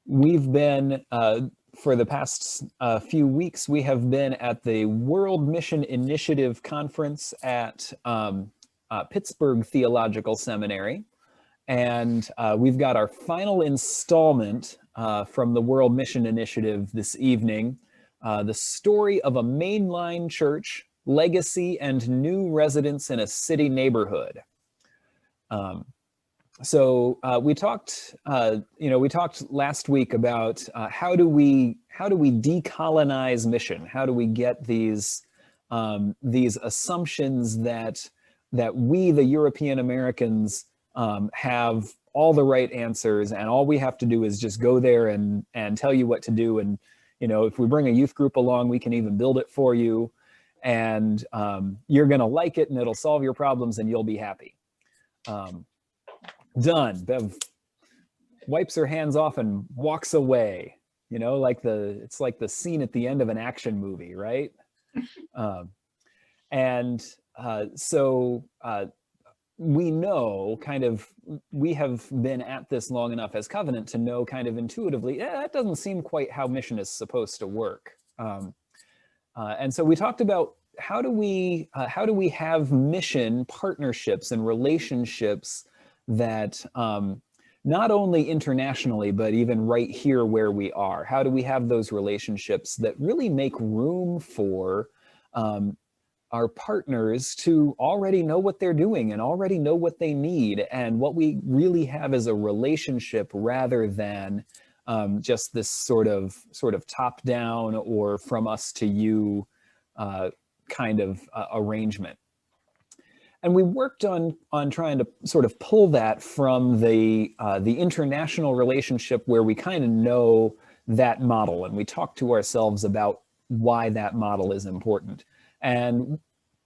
We've been, for the past few weeks, we have been at the World Mission Initiative Conference at Pittsburgh Theological Seminary. And we've got our final installment from the World Mission Initiative this evening, the story of a mainline church, legacy, and new residents in a city neighborhood. So we talked last week about how do we decolonize mission? How do we get these assumptions that we, the European Americans, have all the right answers, and all we have to do is just go there and tell you what to do. And if we bring a youth group along, we can even build it for you, and you're gonna like it, and it'll solve your problems, and you'll be happy. Done. Bev wipes her hands off and walks away. It's like the scene at the end of an action movie, right? So we know we have been at this long enough as Covenant to know kind of intuitively, that doesn't seem quite how mission is supposed to work. And so we talked about how do we have mission partnerships and relationships that not only internationally, but even right here where we are. How do we have those relationships that really make room for our partners to already know what they're doing and already know what they need, and what we really have is a relationship rather than just this sort of top down or from us to you kind of arrangement. And we worked on trying to sort of pull that from the international relationship where we kind of know that model, and we talked to ourselves about why that model is important. And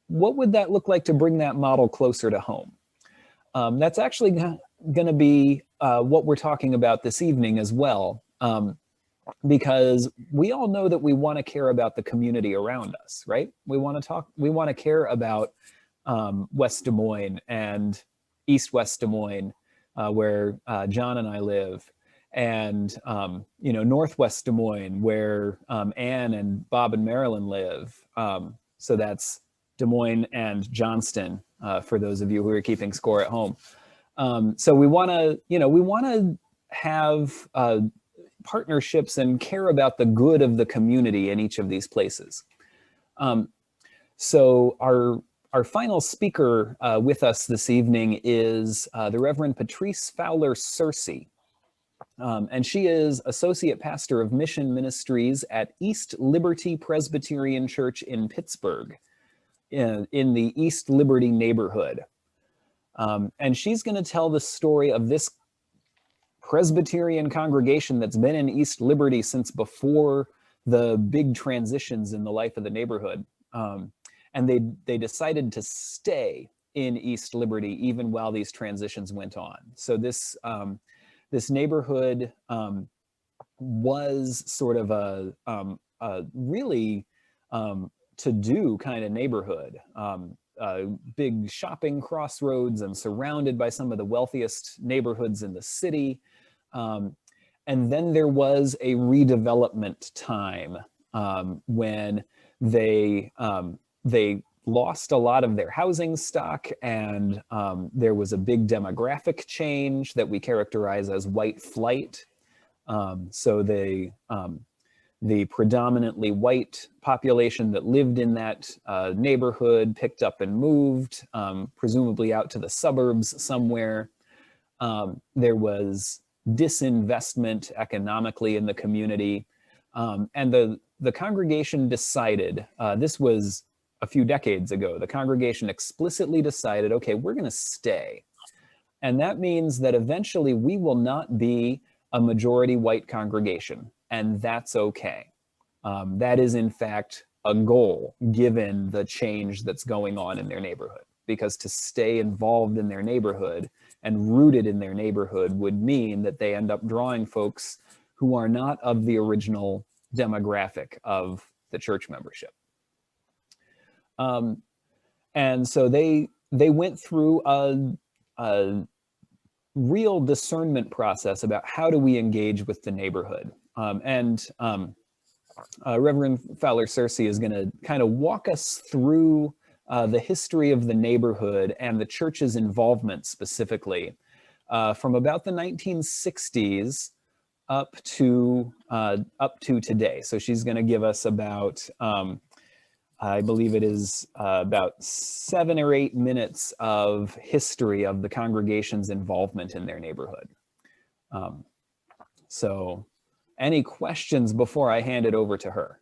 what would that look like to bring that model closer to home? That's actually going to be what we're talking about this evening as well, because we all know that we want to care about the community around us, right? We want to care about West Des Moines and East West Des Moines, where John and I live, and Northwest Des Moines, where Ann and Bob and Marilyn live. So that's Des Moines and Johnston, for those of you who are keeping score at home. So we want to have partnerships and care about the good of the community in each of these places. So our final speaker with us this evening is the Reverend Patrice Fowler Searcy. And she is Associate Pastor of Mission Ministries at East Liberty Presbyterian Church in Pittsburgh, in the East Liberty neighborhood. And she's going to tell the story of this Presbyterian congregation that's been in East Liberty since before the big transitions in the life of the neighborhood. And they decided to stay in East Liberty even while these transitions went on. So this neighborhood was sort of a really to-do kind of neighborhood. Big shopping crossroads and surrounded by some of the wealthiest neighborhoods in the city. And then there was a redevelopment time when they lost a lot of their housing stock, and there was a big demographic change that we characterize as white flight. So the predominantly white population that lived in that neighborhood picked up and moved, presumably out to the suburbs somewhere. There was disinvestment economically in the community. And the congregation decided, this was a few decades ago, the congregation explicitly decided, okay, we're going to stay. And that means that eventually we will not be a majority white congregation, and that's okay. That is, in fact, a goal given the change that's going on in their neighborhood, because to stay involved in their neighborhood and rooted in their neighborhood would mean that they end up drawing folks who are not of the original demographic of the church membership. And so they went through a real discernment process about how do we engage with the neighborhood. Reverend Fowler Searcy is going to kind of walk us through the history of the neighborhood and the church's involvement specifically from about the 1960s up to today. So she's going to give us about, I believe it is about 7 or 8 minutes of history of the congregation's involvement in their neighborhood. So any questions before I hand it over to her?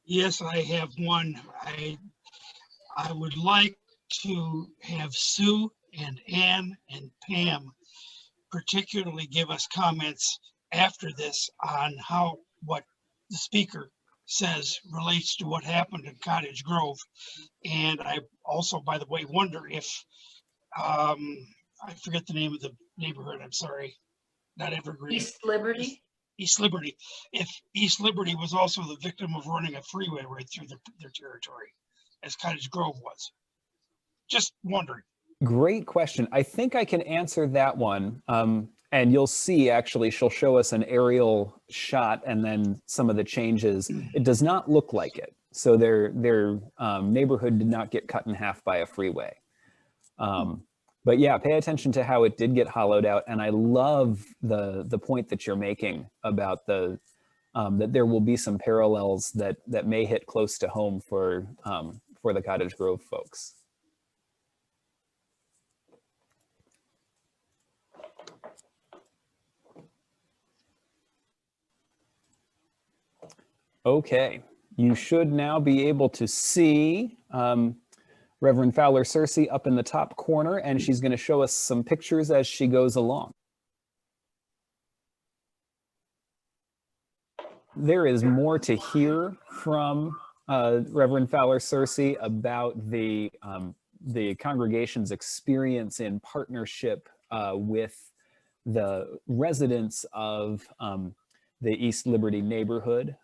Yes, I have one. I would like to have Sue and Ann and Pam particularly give us comments after this on how what the speaker says relates to what happened in Cottage Grove. And I also, by the way, wonder if, I forget the name of the neighborhood, I'm sorry, not Evergreen. East Liberty? East Liberty. If East Liberty was also the victim of running a freeway right through their territory, as Cottage Grove was. Just wondering. Great question. I think I can answer that one. And you'll see, actually, she'll show us an aerial shot and then some of the changes. It does not look like it. So their neighborhood did not get cut in half by a freeway. But yeah, pay attention to how it did get hollowed out. And I love the point that you're making about that there will be some parallels that may hit close to home for the Cottage Grove folks. Okay, you should now be able to see Reverend Fowler Searcy up in the top corner, and she's going to show us some pictures as she goes along. There is more to hear from Reverend Fowler Searcy about the congregation's experience in partnership with the residents of the East Liberty neighborhood.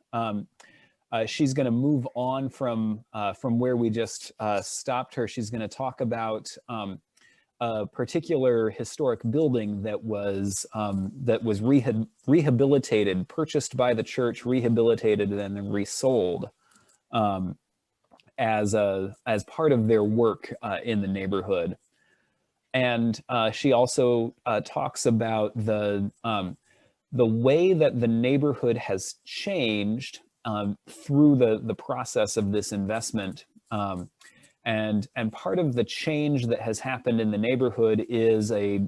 She's going to move on from where we just stopped her. She's going to talk about a particular historic building that was rehabilitated, purchased by the church, rehabilitated, and then resold as part of their work in the neighborhood. And she also talks about the way that the neighborhood has changed through the process of this investment. And part of the change that has happened in the neighborhood is a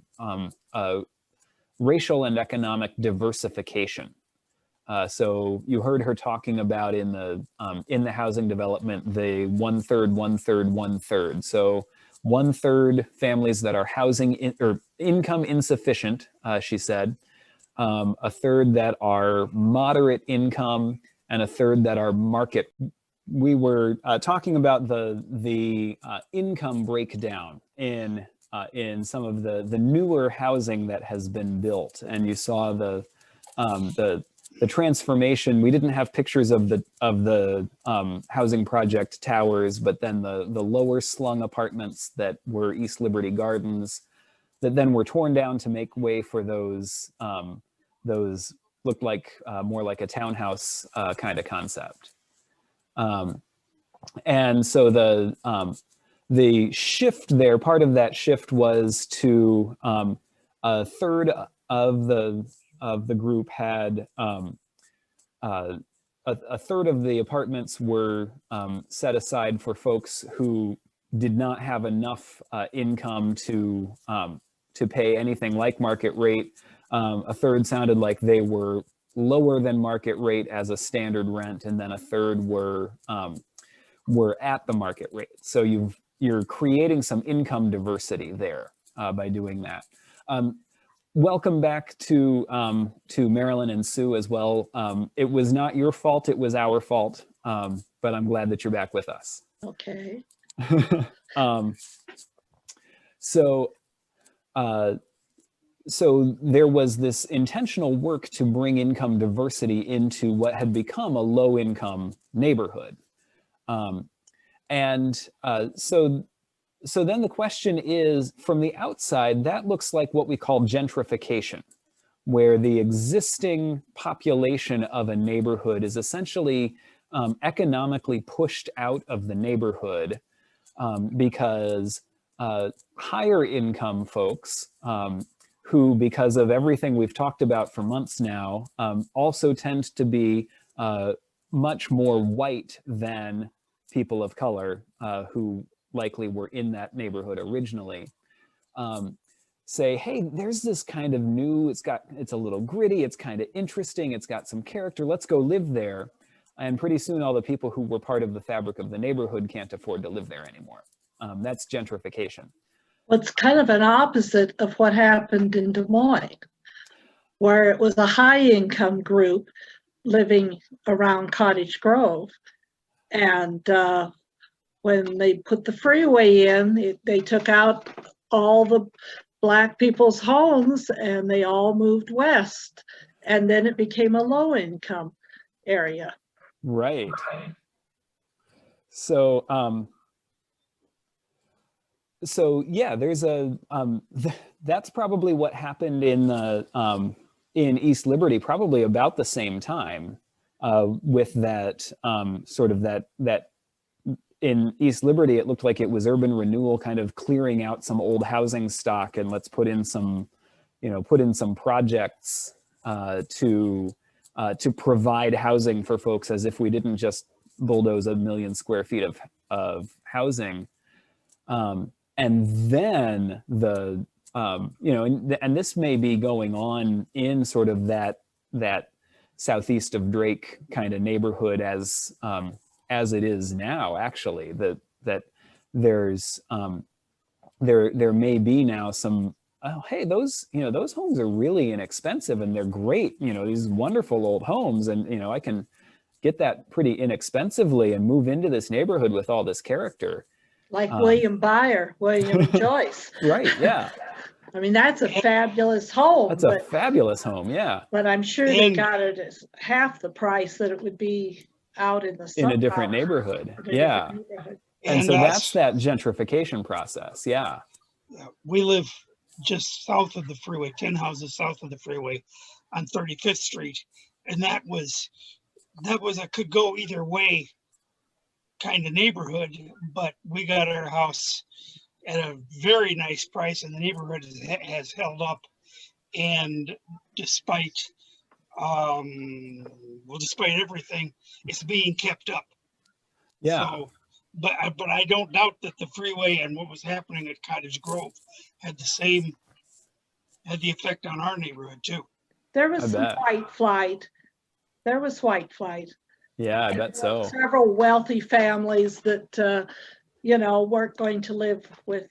racial and economic diversification. So you heard her talking about in the housing development, the 1/3, 1/3, 1/3. So 1/3 families that are or income insufficient, she said, 1/3 that are moderate income, and 1/3 that are market. We were talking about the income breakdown in some of the newer housing that has been built, and you saw the transformation. We didn't have pictures of the housing project towers, but then the lower slung apartments that were East Liberty Gardens that then were torn down to make way for those looked like more like a townhouse kind of concept. And so the shift there, part of that shift was to 1/3 of the group had a 1/3 of the apartments were set aside for folks who did not have enough income to pay anything like market rate. 1/3 sounded like they were lower than market rate as a standard rent, and then 1/3 were at the market rate. So you're creating some income diversity there by doing that. Welcome back to Marilyn and Sue as well. It was not your fault, it was our fault, but I'm glad that you're back with us. Okay. So there was this intentional work to bring income diversity into what had become a low-income neighborhood. So so then the question is, from the outside, that looks like what we call gentrification, where the existing population of a neighborhood is essentially economically pushed out of the neighborhood because higher income folks who, because of everything we've talked about for months now, also tend to be much more white than people of color who likely were in that neighborhood originally, say, hey, there's this kind of new, it's a little gritty, it's kind of interesting, it's got some character, let's go live there. And pretty soon all the people who were part of the fabric of the neighborhood can't afford to live there anymore. That's gentrification. Well, it's kind of an opposite of what happened in Des Moines, where it was a high income group living around Cottage Grove. And when they put the freeway in, they took out all the Black people's homes and they all moved west. And then it became a low income area. Right. So, so yeah, there's a, that's probably what happened in East Liberty, probably about the same time, with that sort of that in East Liberty, it looked like it was urban renewal kind of clearing out some old housing stock, and let's put in some, put in some projects to provide housing for folks, as if we didn't just bulldoze 1 million square feet of housing. And then the, and this may be going on in sort of that southeast of Drake kind of neighborhood as it is now, actually, that there's, there may be now some, oh, hey, those homes are really inexpensive and they're great, these wonderful old homes, and, I can get that pretty inexpensively and move into this neighborhood with all this character. Like William and Joyce. Right, yeah. I mean, that's a fabulous home. That's a fabulous home, yeah. But I'm sure they got it at half the price that it would be out in the in a different neighborhood. Yeah. And so that's that gentrification process. Yeah. We live just south of the freeway, 10 houses south of the freeway on 35th Street. And that was a could go either way kind of neighborhood, but we got our house at a very nice price, and the neighborhood has held up. And despite despite everything, it's being kept up. Yeah. So, but I don't doubt that the freeway and what was happening at Cottage Grove had the effect on our neighborhood too. There was some white flight. There was white flight. Yeah, I bet so. Several wealthy families that weren't going to live with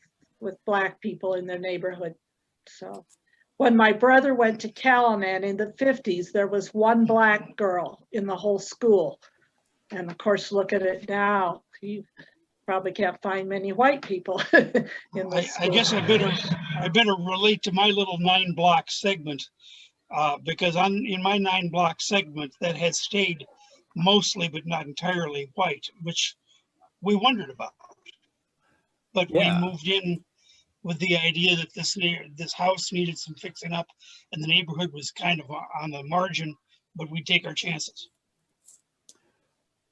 Black people in their neighborhood. So when my brother went to Calumet in the 50s, there was one Black girl in the whole school. And of course, look at it now. You probably can't find many white people in the school. I guess I better relate to my little 9-block segment, because in my 9-block segment that has stayed mostly but not entirely white, which we wondered about. But we moved in with the idea that this house needed some fixing up, and the neighborhood was kind of on the margin, but we'd take our chances.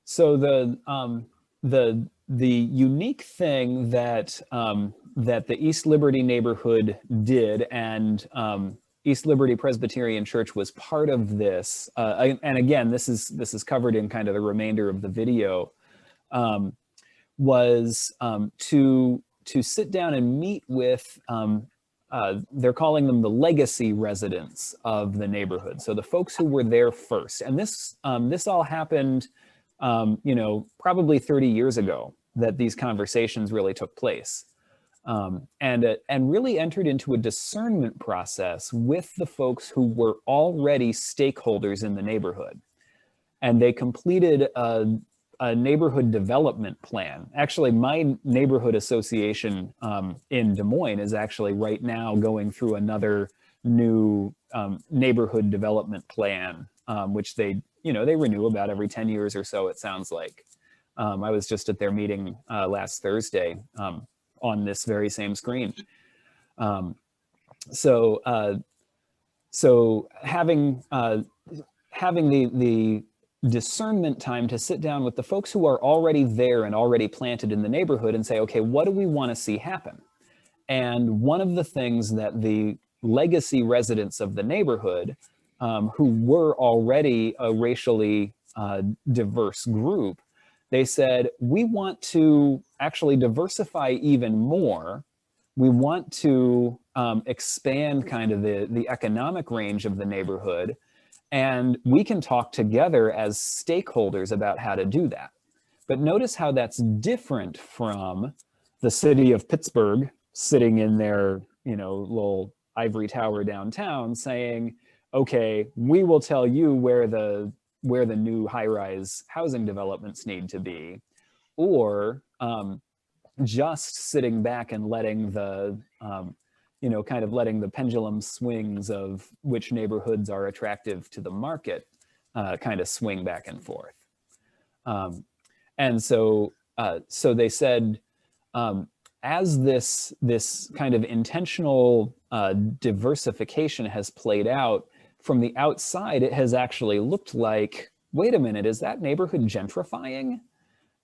So the unique thing that that the East Liberty neighborhood did, and East Liberty Presbyterian Church was part of this, and again, this is covered in kind of the remainder of the video, was to sit down and meet with, they're calling them the legacy residents of the neighborhood. So the folks who were there first. And this all happened, probably 30 years ago that these conversations really took place. And really entered into a discernment process with the folks who were already stakeholders in the neighborhood. And they completed a neighborhood development plan. Actually, my neighborhood association in Des Moines is actually right now going through another new neighborhood development plan, which they renew about every 10 years or so, it sounds like. I was just at their meeting last Thursday. on this very same screen. So having the discernment time to sit down with the folks who are already there and already planted in the neighborhood and say, okay, what do we want to see happen? And one of the things that the legacy residents of the neighborhood, who were already a racially diverse group, they said, we want to actually diversify even more. We want to expand kind of the economic range of the neighborhood, and we can talk together as stakeholders about how to do that. But notice how that's different from the city of Pittsburgh sitting in their, little ivory tower downtown saying, okay, we will tell you where the new high-rise housing developments need to be, or just sitting back and letting the kind of letting the pendulum swings of which neighborhoods are attractive to the market kind of swing back and forth. And so they said, as this kind of intentional diversification has played out, from the outside, it has actually looked like, wait a minute, is that neighborhood gentrifying?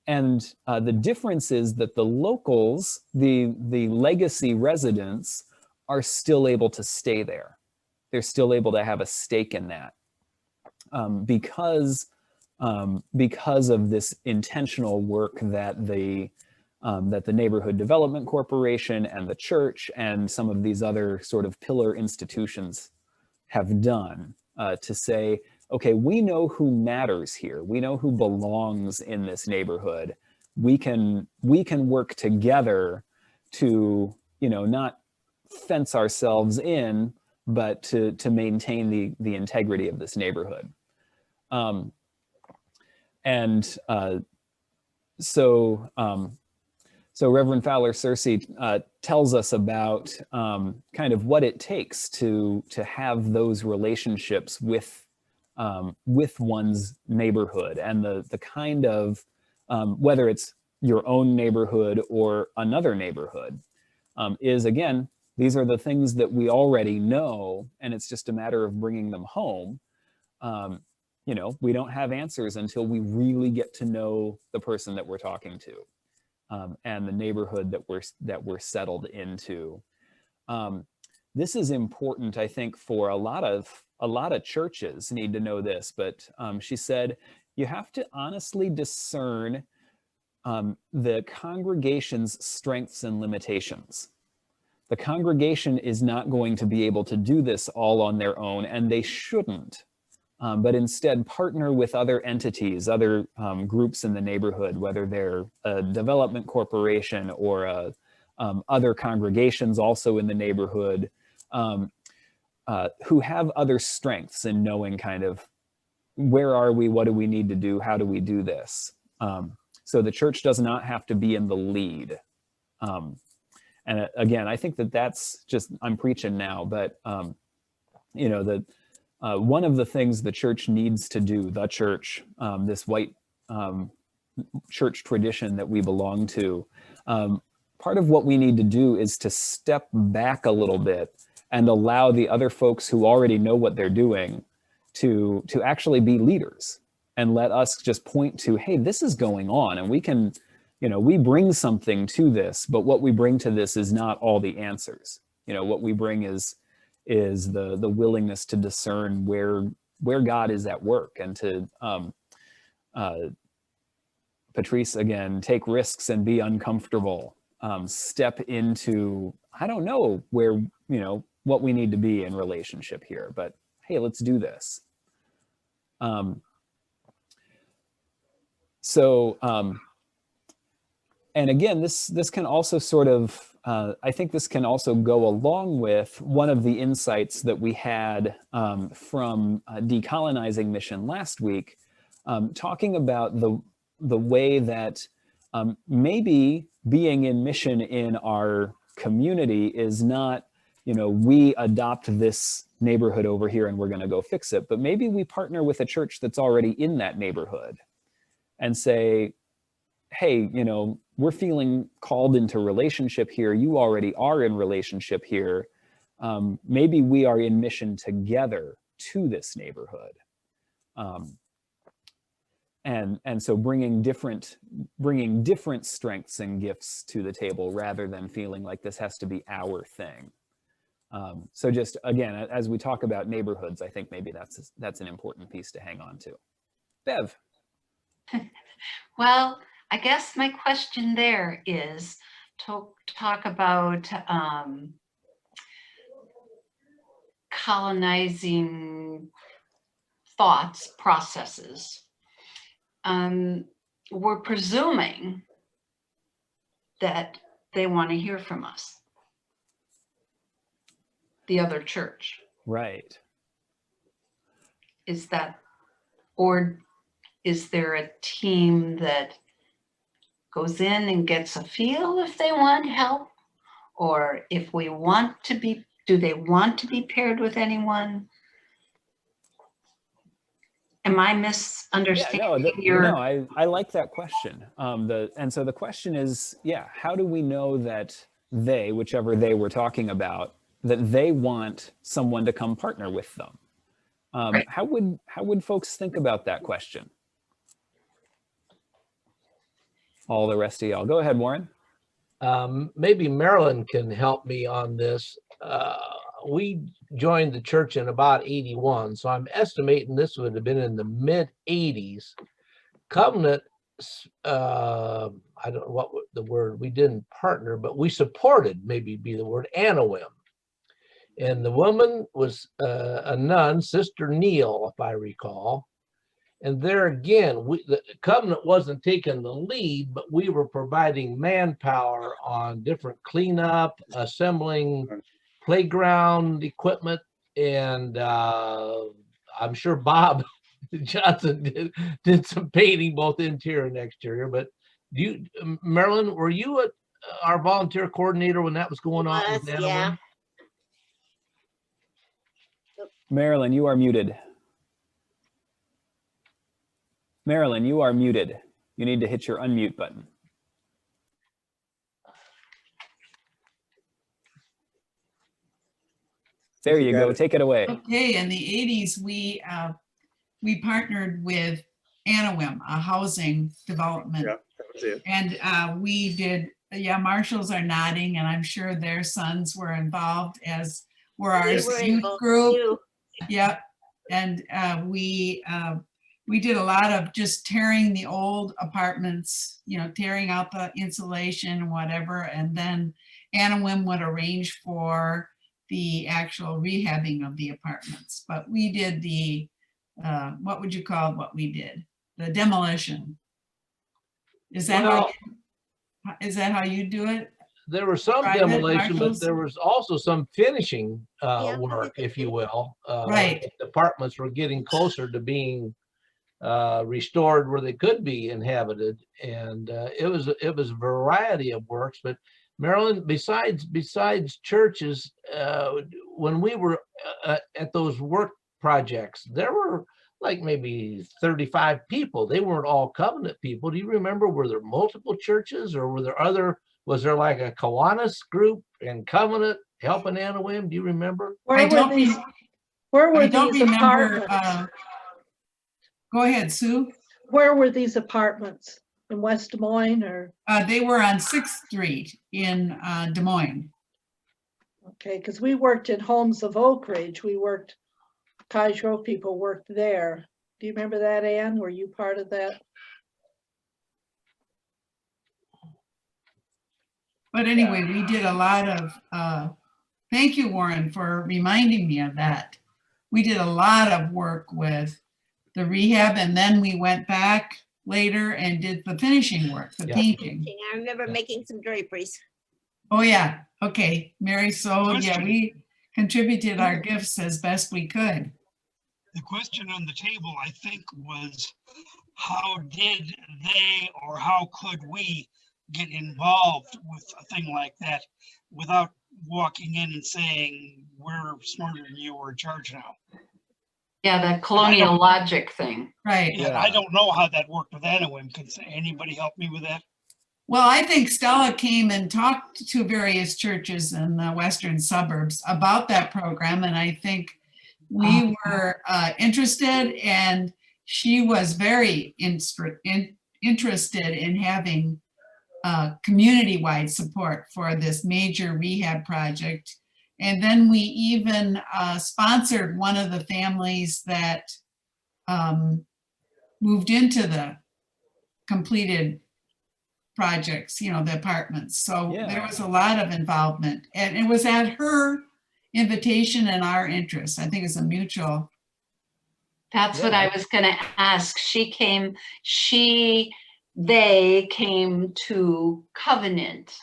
And the difference is that the locals, the legacy residents, are still able to stay there. They're still able to have a stake in that because of this intentional work that the Neighborhood Development Corporation and the church and some of these other sort of pillar institutions have done to say, okay, we know who matters here. We know who belongs in this neighborhood. We can work together to, not fence ourselves in, but to maintain the integrity of this neighborhood. So Reverend Fowler Searcy tells us about kind of what it takes to have those relationships with one's neighborhood, and the kind of whether it's your own neighborhood or another neighborhood, is, again, these are the things that we already know, and it's just a matter of bringing them home. We don't have answers until we really get to know the person that we're talking to, and the neighborhood that we're settled into. This is important, I think, for a lot of churches need to know this, but she said, you have to honestly discern the congregation's strengths and limitations. The congregation is not going to be able to do this all on their own, and they shouldn't, but instead partner with other entities, other groups in the neighborhood, whether they're a development corporation or other congregations also in the neighborhood, who have other strengths in knowing kind of where are we, what do we need to do, how do we do this? So the church does not have to be in the lead. And again, I think that's just, I'm preaching now, but one of the things the church needs to do, the church, this white church tradition that we belong to, part of what we need to do is to step back a little bit and allow the other folks who already know what they're doing to actually be leaders, and let us just point to, hey, this is going on, and we can, we bring something to this, but what we bring to this is not all the answers. What we bring is the willingness to discern where God is at work, and to Patrice, again, take risks and be uncomfortable, step into, I don't know where, what we need to be in relationship here, but hey, let's do this. And again, this can also sort of, I think this can also go along with one of the insights that we had from Decolonizing Mission last week, talking about the way that maybe being in mission in our community is not, we adopt this neighborhood over here and we're going to go fix it, but maybe we partner with a church that's already in that neighborhood and say, hey, we're feeling called into relationship here. You already are in relationship here. Maybe we are in mission together to this neighborhood. And so bringing different strengths and gifts to the table rather than feeling like this has to be our thing. So just, again, as we talk about neighborhoods, I think maybe that's an important piece to hang on to. Bev. Well, I guess my question there is to talk about colonizing thoughts, processes. We're presuming that they want to hear from us, the other church. Right. Is that, or is there a team that goes in and gets a feel if they want help? Or if we want to be, do they want to be paired with anyone? Am I misunderstanding your? No, I like that question. And so the question is, how do we know that they, whichever they we're talking about, that they want someone to come partner with them? Right. How would folks think about that question? All the rest of y'all. Go ahead, Warren. Maybe Marilyn can help me on this. We joined the church in about 81, so I'm estimating this would have been in the mid 80s. Covenant, I don't know what the word, we didn't partner, but we supported, maybe be the word, Anawim. And the woman was a nun, Sister Neal, if I recall. And there again, the Covenant wasn't taking the lead, but we were providing manpower on different cleanup, assembling playground equipment, and I'm sure Bob Johnson did some painting, both interior and exterior. But Marilyn, were you our volunteer coordinator when that was going on? Yeah. Marilyn, you are muted. Marilyn, you are muted. You need to hit your unmute button. There you go. Take it away. Okay, in the 80s, we partnered with Anawim, a housing development. Yeah, that was it. And we did, marshals are nodding, and I'm sure their sons were involved, as were our youth group. Yep. And we did a lot of just tearing the old apartments, tearing out the insulation and whatever. And then Anawim would arrange for the actual rehabbing of the apartments. But we did the, what would you call what we did? The demolition. Is that how you do it? There was some demolition, but there was also some finishing work, if you will. Right. The apartments were getting closer to being restored where they could be inhabited, and it was a variety of works. But Marilyn, besides churches, when we were at those work projects, there were like maybe 35 people. They weren't all Covenant people. Do you remember? Were there multiple churches, or were there other? Was there like a Kiwanis group and Covenant helping Anawim? Do you remember? Where were these apartments? Go ahead, Sue. Where were these apartments? In West Des Moines, or? They were on 6th Street in Des Moines. Okay, because we worked in Homes of Oak Ridge. Cottage Grove people worked there. Do you remember that, Ann? Were you part of that? But anyway, we did a lot of, thank you, Warren, for reminding me of that. We did a lot of work with the rehab, and then we went back later and did the finishing work, the painting. I remember making some draperies. Oh yeah, okay, Mary. So yeah, we contributed our gifts as best we could. The question on the table, I think, was how did they, or how could we get involved with a thing like that without walking in and saying, we're smarter than you, we're in charge now? Yeah, the colonial logic thing. Right. And I don't know how that worked with Anawim. Can anybody help me with that? Well, I think Stella came and talked to various churches in the western suburbs about that program, and I think we were interested, and she was very interested in having community-wide support for this major rehab project. And then we even sponsored one of the families that moved into the completed projects, you know, the apartments. So there was a lot of involvement, and it was at her invitation and our interest. I think it's a mutual. That's what I was going to ask. They came to Covenant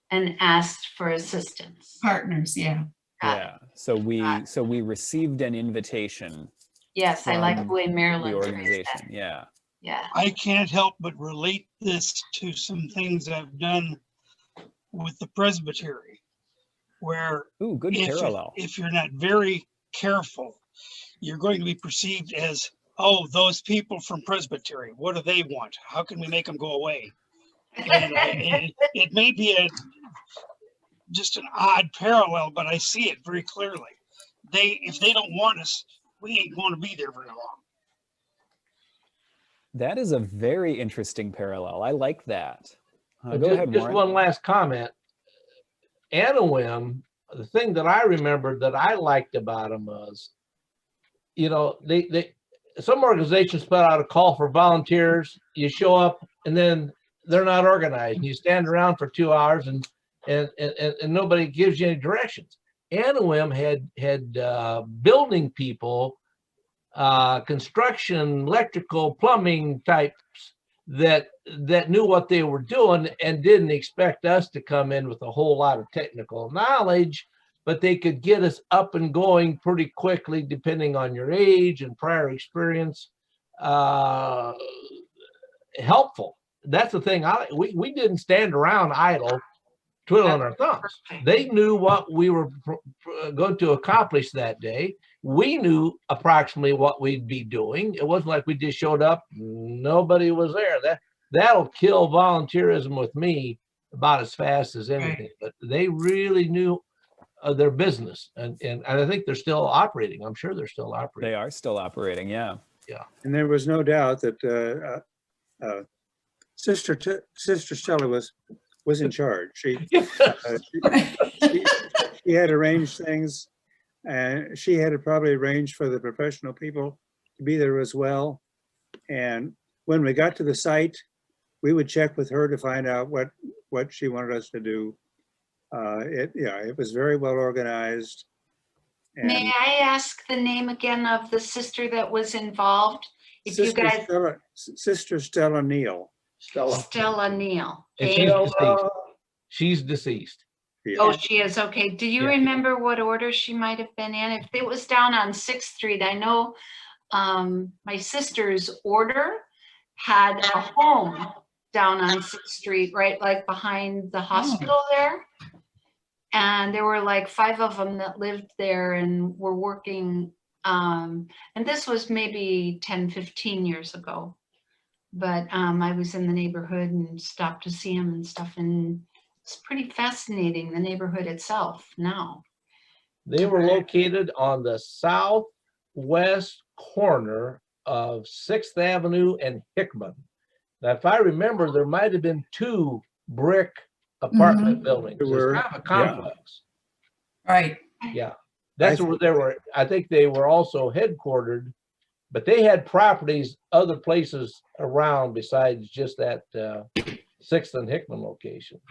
and asked for assistance. Partners, yeah. Yeah. So we received an invitation. Yes, I like the way Marilyn the phrased organization. that. Yeah. Yeah. I can't help but relate this to some things I've done with the presbytery, where Ooh, good parallel. if you're not very careful, you're going to be perceived as, oh, those people from presbytery, what do they want? How can we make them go away? And it may be just an odd parallel, but I see it very clearly. If they don't want us, we ain't going to be there very long. That is a very interesting parallel. I like that. Go Just, ahead, just Warren. one last comment. Anawim, the thing that I remembered that I liked about them was, you know, some organizations put out a call for volunteers. You show up and then they're not organized. You stand around for 2 hours and nobody gives you any directions. Anawim had building people, construction, electrical, plumbing types that knew what they were doing and didn't expect us to come in with a whole lot of technical knowledge, but they could get us up and going pretty quickly depending on your age and prior experience. Helpful. That's the thing. We didn't stand around idle twiddling our thumbs. They knew what we were going to accomplish that day. We knew approximately what we'd be doing. It wasn't like we just showed up, nobody was there. That'll kill volunteerism with me about as fast as anything. But they really knew their business, and I think they're still operating. I'm sure they're still operating. They are still operating, yeah. Yeah. And there was no doubt that Sister Stella was in charge. She had arranged things, and she had to probably arrange for the professional people to be there as well. And when we got to the site, we would check with her to find out what she wanted us to do. It was very well organized. And May I ask the name again of the sister that was involved? If Sister you guys, Sister Stella Neal. Stella Neal. And she's deceased. Yeah. Oh, she is. Okay. Do you Yeah. remember what order she might have been in? If it was down on 6th Street, I know my sister's order had a home down on 6th Street, right, like behind the hospital there. And there were like 5 of them that lived there and were working. And this was maybe 10, 15 years ago. But I was in the neighborhood and stopped to see them and stuff. And it's pretty fascinating, the neighborhood itself now. They were located on the southwest corner of 6th Avenue and Hickman. Now, if I remember, there might have been 2 brick apartment buildings. It was kind of a complex. Right. Yeah. That's where they were. I think they were also headquartered, but they had properties other places around besides just that 6th and Hickman location.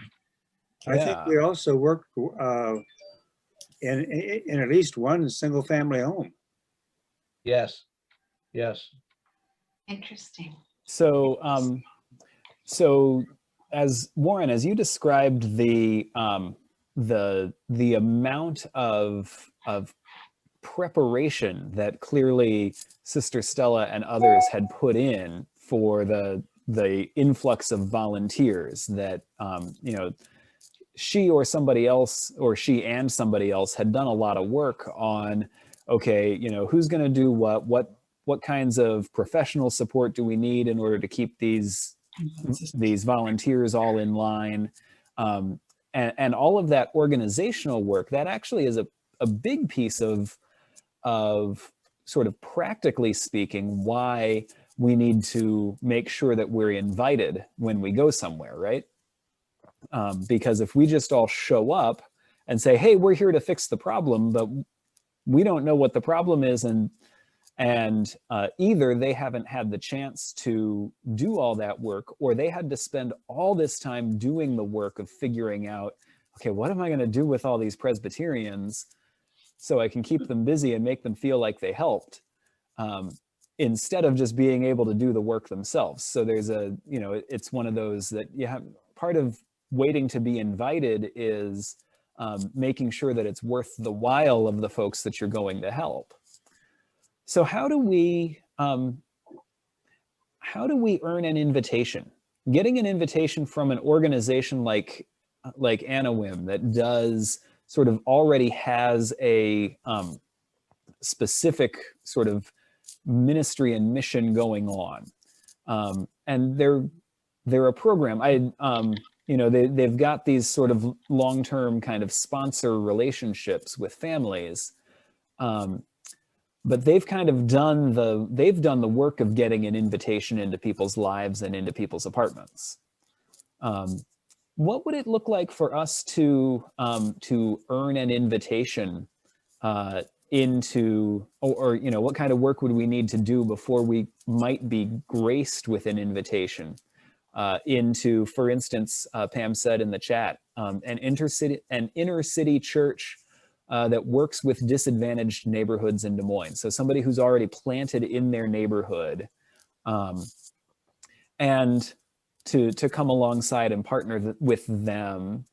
I think we also worked in at least one single family home. Yes. Yes. Interesting. So, so as Warren, as you described the amount of preparation that clearly Sister Stella and others had put in for the influx of volunteers that you know, she or somebody else, or she and somebody else had done a lot of work on okay, you know, who's going to do what kinds of professional support do we need in order to keep these volunteers all in line, and all of that organizational work. That actually is a big piece of sort of practically speaking why we need to make sure that we're invited when we go somewhere, right? Because if we just all show up and say, hey, we're here to fix the problem, but we don't know what the problem is, and either they haven't had the chance to do all that work, or they had to spend all this time doing the work of figuring out, okay, what am I going to do with all these Presbyterians so I can keep them busy and make them feel like they helped, instead of just being able to do the work themselves. So there's it's one of those that you have, part of waiting to be invited is making sure that it's worth the while of the folks that you're going to help. So how do we earn an invitation? Getting an invitation from an organization like Anawim that does sort of already has a specific sort of ministry and mission going on, and they're a program. They've got these sort of long-term kind of sponsor relationships with families. But they've kind of done the work of getting an invitation into people's lives and into people's apartments. What would it look like for us to earn an invitation into, or what kind of work would we need to do before we might be graced with an invitation into, for instance, Pam said in the chat, an inner city church that works with disadvantaged neighborhoods in Des Moines. So somebody who's already planted in their neighborhood, and to come alongside and partner with them.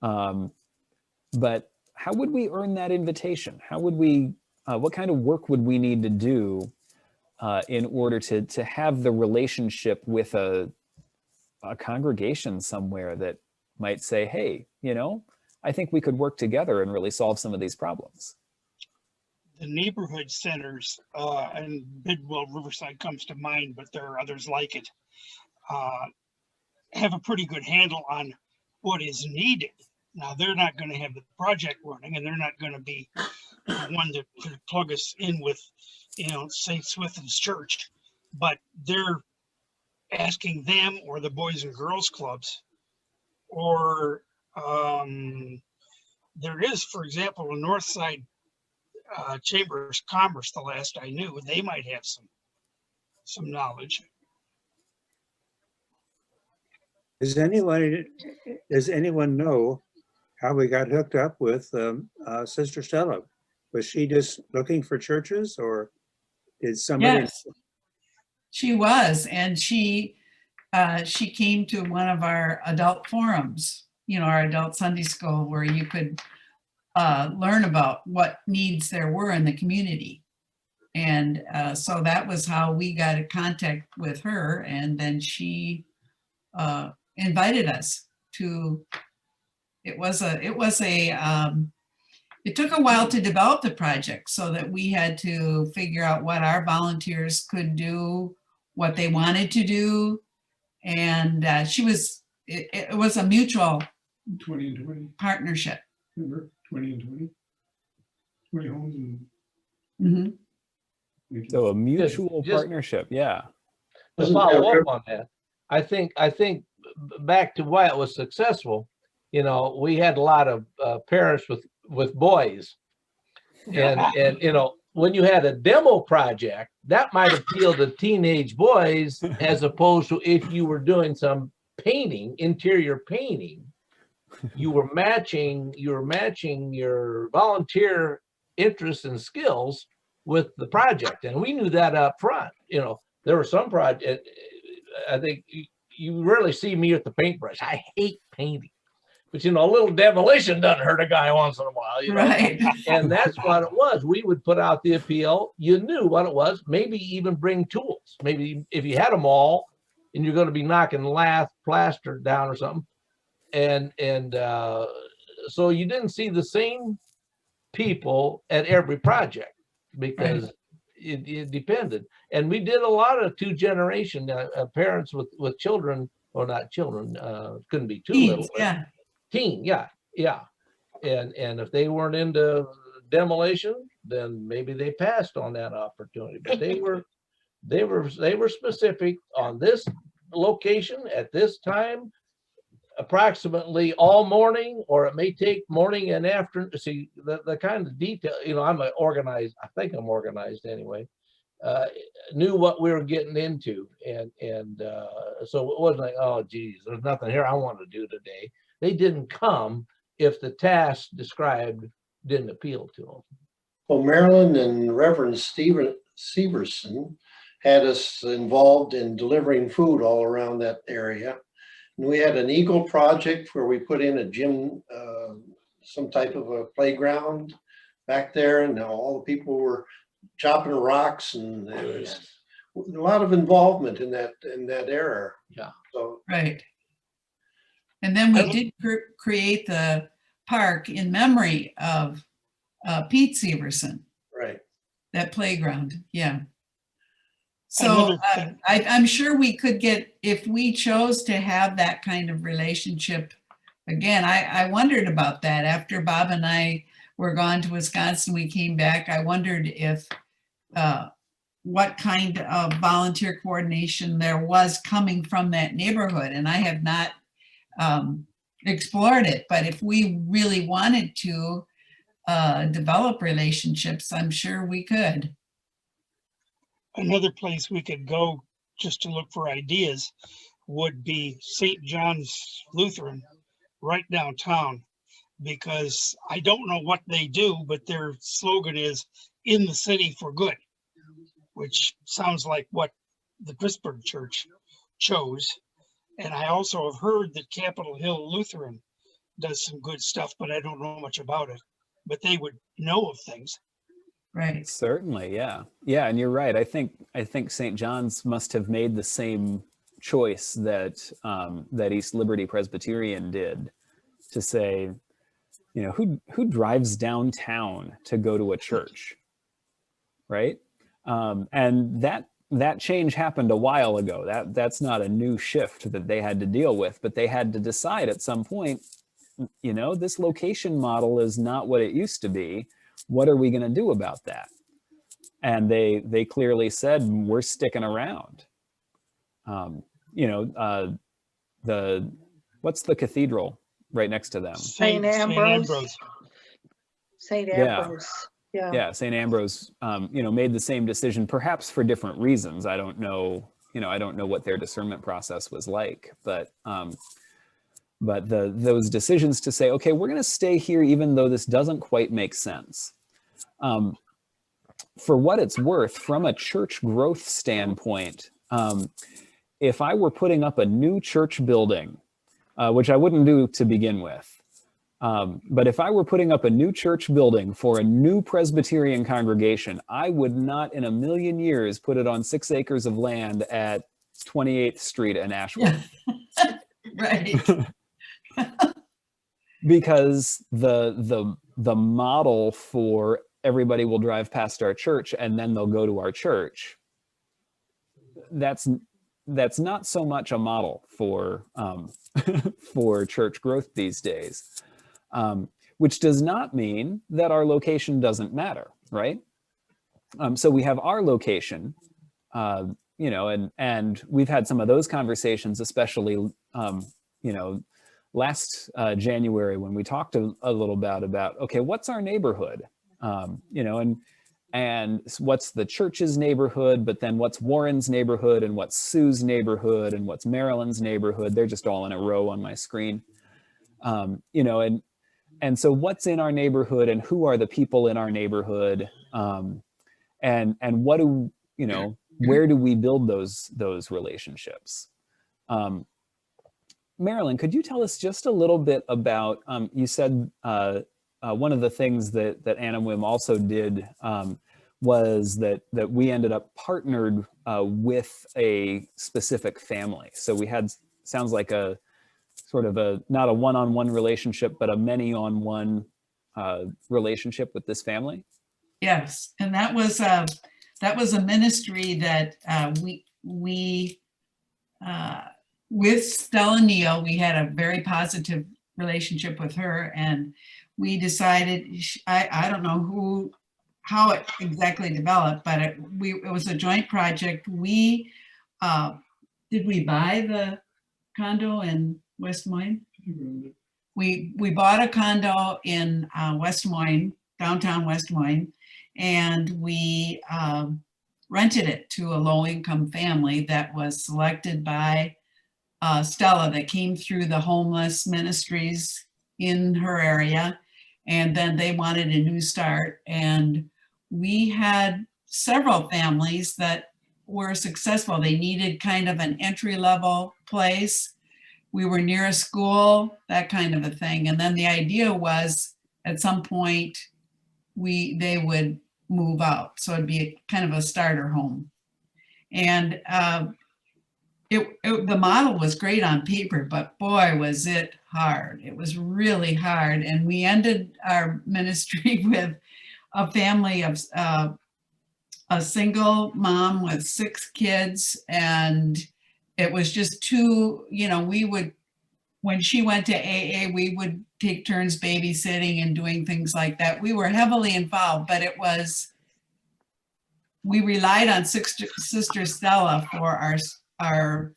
But how would we earn that invitation? How would we, what kind of work would we need to do in order to have the relationship with a congregation somewhere that might say, hey, I think we could work together and really solve some of these problems? The neighborhood centers, and Bidwell Riverside comes to mind, but there are others like it, have a pretty good handle on what is needed. Now, they're not going to have the project running, and they're not going to be the one to plug us in with, St. Swithin's Church, but they're asking them or the Boys and Girls Clubs, or there is, for example, a Northside Chamber of Commerce, the last I knew, they might have some knowledge. Does anyone know how we got hooked up with Sister Stella? Was she just looking for churches, or did somebody? Yes, she was, and she came to one of our adult forums, our adult Sunday school, where you could learn about what needs there were in the community. And so that was how we got in contact with her. And then she invited us to, it took a while to develop the project, so that we had to figure out what our volunteers could do, what they wanted to do. And it was a mutual 20 and 20 partnership. Remember 20 and 20 20 homes and Mm-hmm. So a mutual partnership, yeah. To follow up on that, I think back to why it was successful. We had a lot of parish with boys, and when you had a demo project, that might appeal to teenage boys, as opposed to if you were doing some painting, interior painting, you were matching your volunteer interests and skills with the project. And we knew that up front. There were some projects, I think you rarely see me with the paintbrush. I hate painting. But a little demolition doesn't hurt a guy once in a while, Right. And that's what it was. We would put out the appeal. You knew what it was. Maybe even bring tools. Maybe if you had them all, and you're going to be knocking lath plaster down or something, and so you didn't see the same people at every project. because it depended. And we did a lot of two-generation parents with children, or not children, couldn't be too little. Yeah. Teen, yeah. And if they weren't into demolition, then maybe they passed on that opportunity. But they were specific on this location at this time, approximately all morning, or it may take morning and afternoon. See, the kind of detail, I'm organized, I think I'm organized anyway, knew what we were getting into. And so it wasn't like, oh, geez, there's nothing here I want to do today. They didn't come if the task described didn't appeal to them. Well, Marilyn and Reverend Stephen Severson had us involved in delivering food all around that area. And we had an Eagle project where we put in a gym, some type of a playground back there, and all the people were chopping rocks, and there was a lot of involvement in that era. Yeah. So Right. And then we did create the park in memory of Pete Severson. Right. That playground, yeah. So I'm sure we could get, if we chose to have that kind of relationship, again, I wondered about that. After Bob and I were gone to Wisconsin, we came back, I wondered if, what kind of volunteer coordination there was coming from that neighborhood. And I have not explored it, but if we really wanted to develop relationships, I'm sure we could. Another place we could go just to look for ideas would be St. John's Lutheran right downtown, because I don't know what they do, but their slogan is "In the City for Good," which sounds like what the Pittsburgh Church chose. And I also have heard that Capitol Hill Lutheran does some good stuff, but I don't know much about it. But they would know of things. Right. Certainly, yeah. Yeah, and you're right. I think St. John's must have made the same choice that that East Liberty Presbyterian did, to say, who drives downtown to go to a church, right? And that change happened a while ago. That's not a new shift that they had to deal with, but they had to decide at some point, this location model is not what it used to be. What are we going to do about that? And they clearly said, we're sticking around. What's the cathedral right next to them? St. Ambrose. St. Ambrose. Yeah, St. Ambrose, made the same decision, perhaps for different reasons. I don't know, I don't know what their discernment process was like, but those decisions to say, okay, we're going to stay here even though this doesn't quite make sense. For what it's worth, from a church growth standpoint, if I were putting up a new church building, which I wouldn't do to begin with, but if I were putting up a new church building for a new Presbyterian congregation, I would not in a million years put it on 6 acres of land at 28th Street and Ashland. Yeah. Right. Because the model for everybody will drive past our church and then they'll go to our church, that's not so much a model for for church growth these days, which does not mean that our location doesn't matter, right? So we have our location, and we've had some of those conversations, especially last January, when we talked a little bit about, okay, what's our neighborhood? And what's the church's neighborhood, but then what's Warren's neighborhood, and what's Sue's neighborhood, and what's Marilyn's neighborhood? They're just all in a row on my screen. And so what's in our neighborhood, and who are the people in our neighborhood? And what do, where do we build those relationships? Marilyn, could you tell us just a little bit about, you said one of the things that Anna Wim also did was that we ended up partnered with a specific family. So we had, sounds like a sort of not a one-on-one relationship, but a many-on-one relationship with this family. Yes, and that was a ministry that with Stella Neal, we had a very positive relationship with her, and we decided, I don't know how it exactly developed, but it was a joint project. We did we buy the condo in West Des Moines? We bought a condo in West Des Moines, downtown West Des Moines, and we rented it to a low-income family that was selected by Stella, that came through the homeless ministries in her area. And then they wanted a new start. And we had several families that were successful. They needed kind of an entry-level place. We were near a school, that kind of a thing. And then the idea was at some point they would move out. So it'd be kind of a starter home. And the model was great on paper, but boy, was it hard. It was really hard. And we ended our ministry with a family of a single mom with 6 kids. And it was just too, when she went to AA, we would take turns babysitting and doing things like that. We were heavily involved, but we relied on Sister Stella for our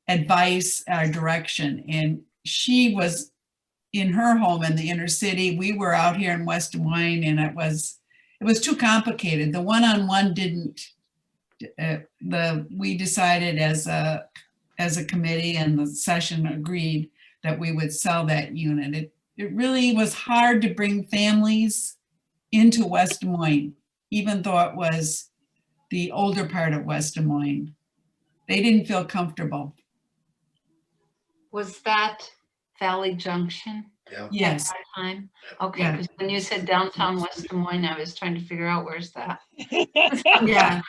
advice, our direction. And she was in her home in the inner city. We were out here in West Des Moines, and it was too complicated. The one-on-one didn't, we decided as a committee, and the session agreed that we would sell that unit. It really was hard to bring families into West Des Moines, even though it was the older part of West Des Moines. They didn't feel comfortable. Was that Valley Junction? Yeah. Yes. At that time? Okay, Yeah. because when you said downtown West Des Moines, I was trying to figure out where's that. Yeah.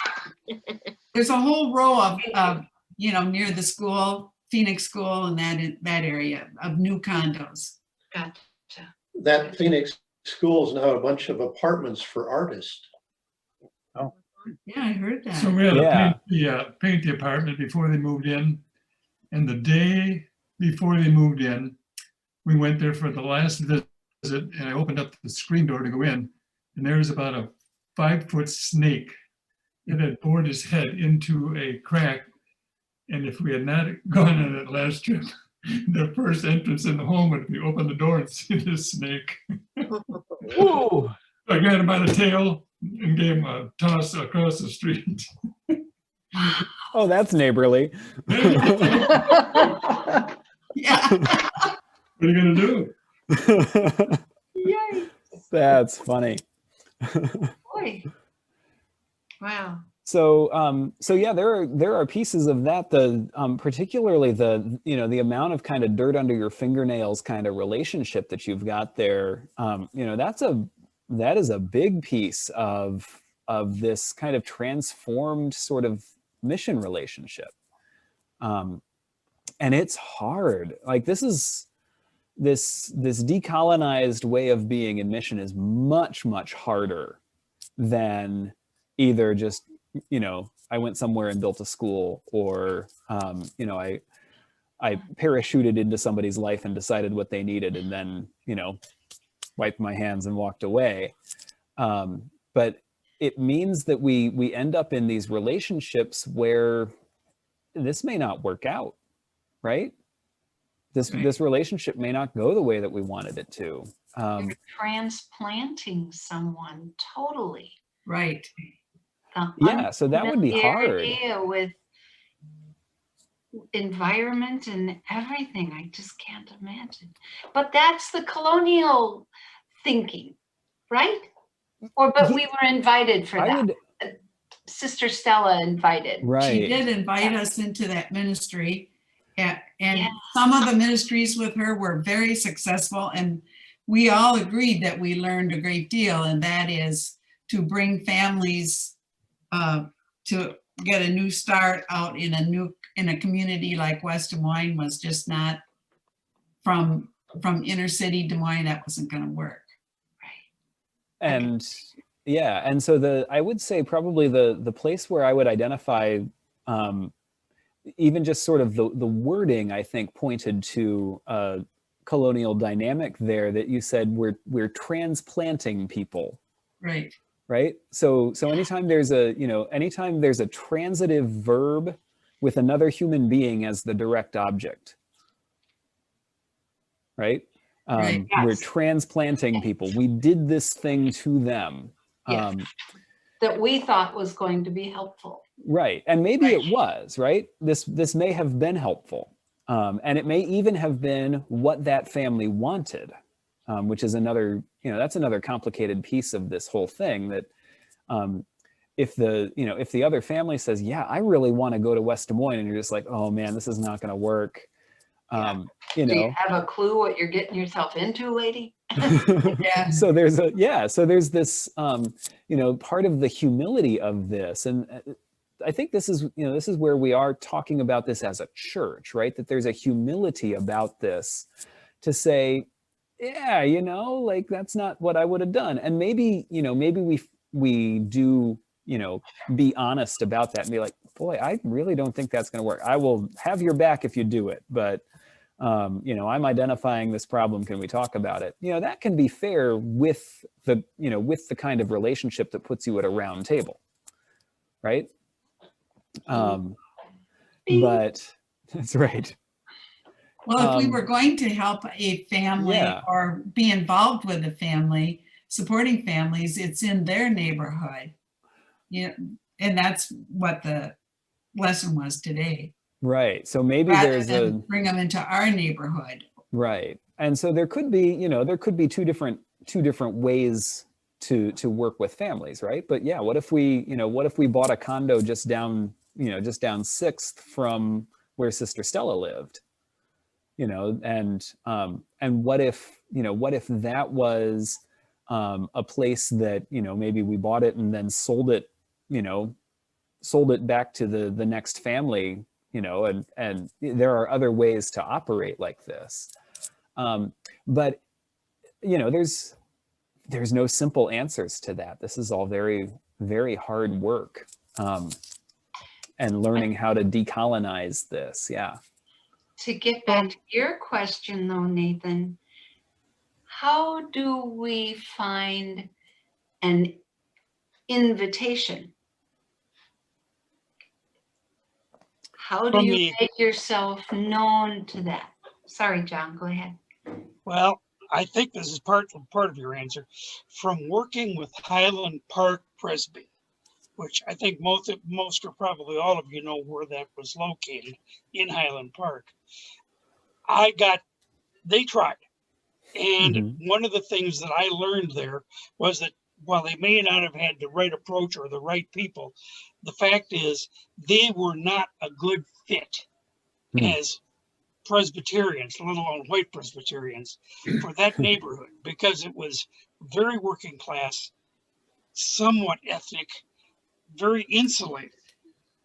There's a whole row of near the school, Phoenix School, and that area of new condos. Gotcha. That Phoenix school is now a bunch of apartments for artists. Yeah, I heard that. So we had Yeah. to paint the apartment before they moved in. And the day before they moved in, we went there for the last visit, and I opened up the screen door to go in, and there was about a 5-foot snake that had bored his head into a crack. And if we had not gone on that last trip, the first entrance in the home would be open the door and see this snake. Whoa. I grabbed him by the tail and gave him a toss across the street. Oh, that's neighborly. Yeah. What are you gonna do? Yay. That's funny. Boy. Wow. So yeah, there are pieces of that. Particularly the amount of kind of dirt under your fingernails kind of relationship that you've got there. That is a big piece of this kind of transformed sort of mission relationship. And it's hard. Like this decolonized way of being in mission is much, much harder than either just, I went somewhere and built a school, or, I parachuted into somebody's life and decided what they needed and then, wiped my hands and walked away. But it means that we end up in these relationships where this may not work out, right? This relationship may not go the way that we wanted it to. You're transplanting someone totally. Right. Yeah, so that would be hard. With environment and everything, I just can't imagine. But that's the colonial thinking, right? But we were invited for that. Sister Stella invited. Right. She did invite us into that ministry, and some of the ministries with her were very successful, and we all agreed that we learned a great deal, and that is to bring families to get a new start out in a community like West Des Moines was just not from inner city Des Moines. That wasn't going to work. And yeah, and so I would say probably the place where I would identify, even just sort of the wording, I think pointed to a colonial dynamic there, that you said we're transplanting people. Right. Right. So anytime there's a transitive verb with another human being as the direct object, right? Right. We're Yes. transplanting people. We did this thing to them. Yes. That we thought was going to be helpful. Right. And maybe it was, right? This may have been helpful. And it may even have been what that family wanted, which is another, that's another complicated piece of this whole thing, that if the other family says, yeah, I really want to go to West Des Moines, and you're just like, oh man, this is not going to work. Do you have a clue what you're getting yourself into, lady? Yeah. So there's this, part of the humility of this. And I think this is where we are talking about this as a church, right? That there's a humility about this to say, yeah, like that's not what I would have done. And maybe we do, be honest about that and be like, boy, I really don't think that's going to work. I will have your back if you do it, but I'm identifying this problem. Can we talk about it? That can be fair with the kind of relationship that puts you at a round table, right? But that's right. Well, if we were going to help a family or be involved with a family, supporting families, it's in their neighborhood. And that's what the lesson was today. Right. So maybe rather than bring them into our neighborhood. Right. And so there could be, two different ways to work with families, right? But yeah, what if we bought a condo just down 6th from where Sister Stella lived? And what if that was a place that, maybe we bought it and then sold it back to the next family, and there are other ways to operate like this. But, there's no simple answers to that. This is all very, very hard work, and learning how to decolonize this. Yeah. To get back to your question though, Nathan, how do we find an invitation? How do you make yourself known to that? Sorry, John, go ahead. Well, I think this is part of your answer. From working with Highland Park Presby, which I think most or probably all of you know where that was located, in Highland Park. They tried. And one of the things that I learned there was that while they may not have had the right approach or the right people, the fact is they were not a good fit as Presbyterians, let alone white Presbyterians, for that neighborhood, because it was very working class, somewhat ethnic, very insulated.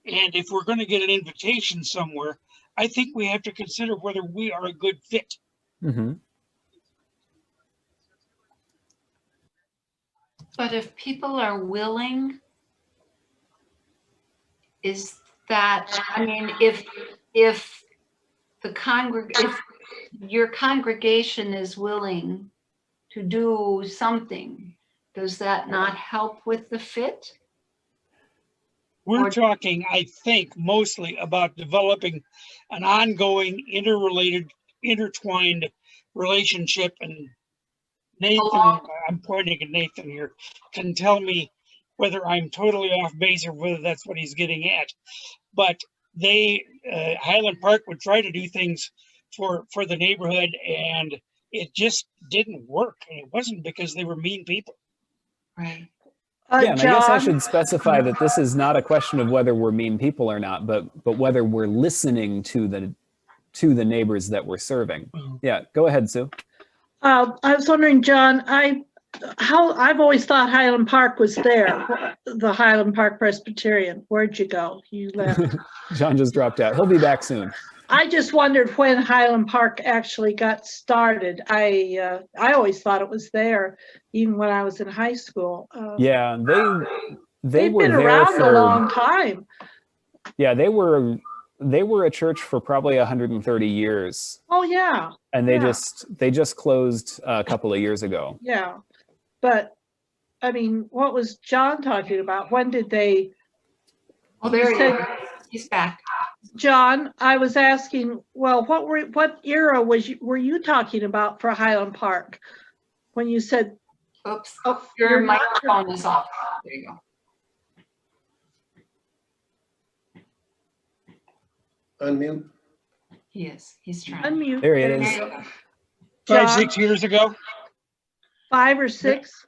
And if we're going to get an invitation somewhere, I think we have to consider whether we are a good fit. But if people are willing, is that, I mean, if your congregation is willing to do something, does that not help with the fit? We're talking, I think, mostly about developing an ongoing, intertwined relationship. And Nathan, I'm pointing at Nathan here, can tell me whether I'm totally off base or whether that's what he's getting at. But Highland Park would try to do things for the neighborhood, and it just didn't work. And it wasn't because they were mean people. Right. Yeah, and I guess I should specify that this is not a question of whether we're mean people or not, but whether we're listening to the neighbors that we're serving. Yeah, go ahead, Sue. I was wondering, John, I've always thought Highland Park was there, the Highland Park Presbyterian. Where'd you go? You left. John just dropped out. He'll be back soon. I just wondered when Highland Park actually got started. I always thought it was there, even when I was in high school. Yeah, they They've were been there around a for, long time. yeah, they were a church for probably 130 years, Oh, yeah, and they yeah. just closed a couple of years ago. yeah. But, I mean, what was John talking about? When did they, Oh, there You he said- is. He's back. John, I was asking, well, what era were you talking about for Highland Park? When you said, Oops, oh, your you're not- microphone is off. There you go. Unmute. He is. He's trying. unmute. There it There is. you go. 5, John, 6 years ago. 5 or 6?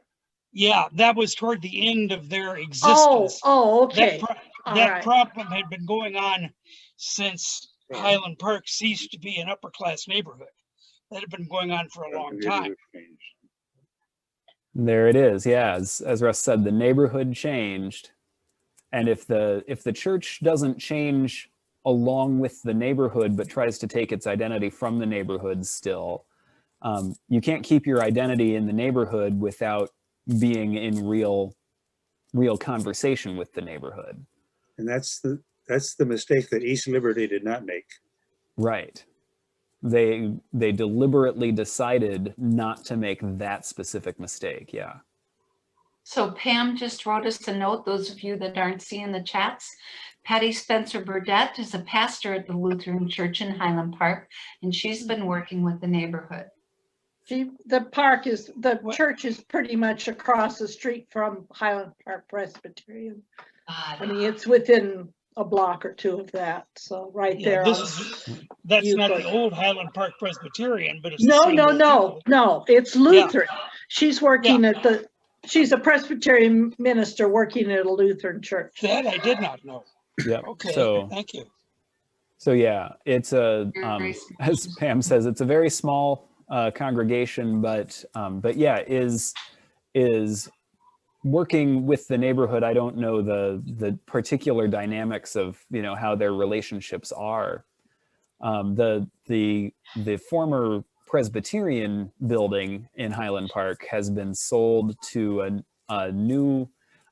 Yeah, that was toward the end of their Oh, existence. okay. All That right. problem had been going on since Highland Park ceased to be an upper class neighborhood. That had been going on for a long time. There it is. Yeah, as Russ said, the neighborhood changed, and if the church doesn't change along with the neighborhood, but tries to take its identity from the neighborhood still, you can't keep your identity in the neighborhood without being in real conversation with the neighborhood. And that's the mistake that East Liberty did not make. Right. They deliberately decided not to make that specific mistake. Yeah. So Pam just wrote us a note, those of you that aren't seeing the chats. Patty Spencer Burdett is a pastor at the Lutheran Church in Highland Park, and she's been working with the neighborhood. The church is pretty much across the street from Highland Park Presbyterian. I mean, it's within a block or two of that, so right Yeah, there. that's not Euclid. the old Highland Park Presbyterian, but it's the same old people. No, it's Lutheran. She's working she's a Presbyterian minister working at a Lutheran church. That I did not know. Yeah. Okay, So thank you. So yeah, it's a Very small. as Pam says, it's a very small congregation, but yeah, is working with the neighborhood. I don't know the particular dynamics of how their relationships are. The former Presbyterian building in Highland Park has been sold to a new,